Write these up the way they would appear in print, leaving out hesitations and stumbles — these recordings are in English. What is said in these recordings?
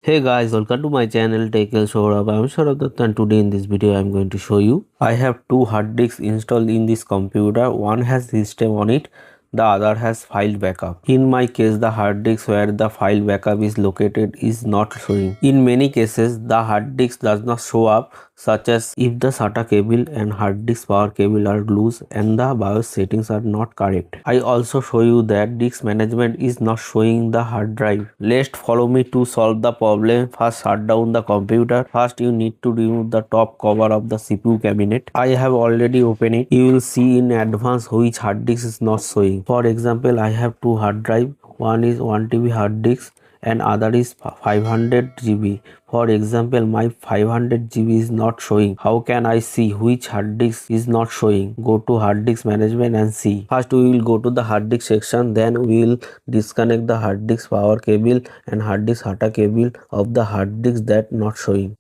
Hey guys, welcome to my channel Take Sourav. I'm Sourav Dutta and today in this video I'm going to show you. I have two hard disks installed in this computer. One has system on it, the other has file backup. In my case, the hard disk where the file backup is located is not showing. In many cases, the hard disk does not show up, such as if the SATA cable and hard disk power cable are loose and the BIOS settings are not correct. I also show you that disk management is not showing the hard drive. Let's follow me to solve the problem. First, shut down the computer. First, you need to remove the top cover of the CPU cabinet. I have already opened it. You will see in advance which hard disk is not showing. For example, I have two hard drive. One is 1 TB hard disk and other is 500 GB. For example, my 500 GB is not showing. How can I see which hard disk is not showing? Go to hard disk management and see. First we will go to the hard disk section, then we will disconnect the hard disk power cable and hard disk SATA cable of the hard disk that not showing.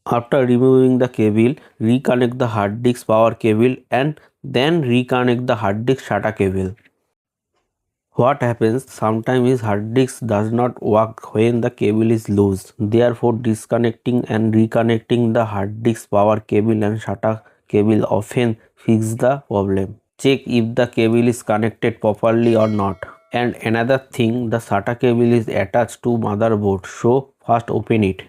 After removing the cable, reconnect the hard disk power cable and then reconnect the hard disk SATA cable. What happens sometimes is hard disk does not work when the cable is loose. Therefore, disconnecting and reconnecting the hard disk power cable and SATA cable often fix the problem. Check if the cable is connected properly or not. And another thing, the SATA cable is attached to motherboard, so first open it.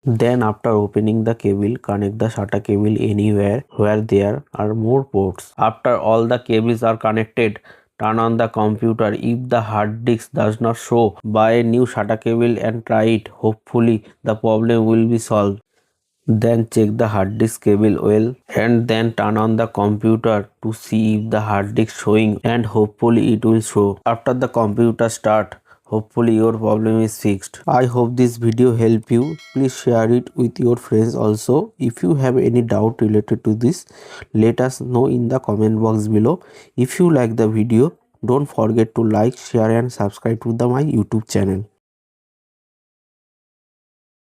Then after opening the cable, connect the SATA cable anywhere where there are more ports. After all the cables are connected, turn on the computer. If the hard disk does not show, buy a new SATA cable and try it. Hopefully the problem will be solved. Then check the hard disk cable well and then turn on the computer to see if the hard disk showing, and hopefully it will show. After the computer start, hopefully your problem is fixed. I hope this video helped you. Please share it with your friends also. If you have any doubt related to this, let us know in the comment box below. If you like the video, don't forget to like, share and subscribe to my YouTube channel.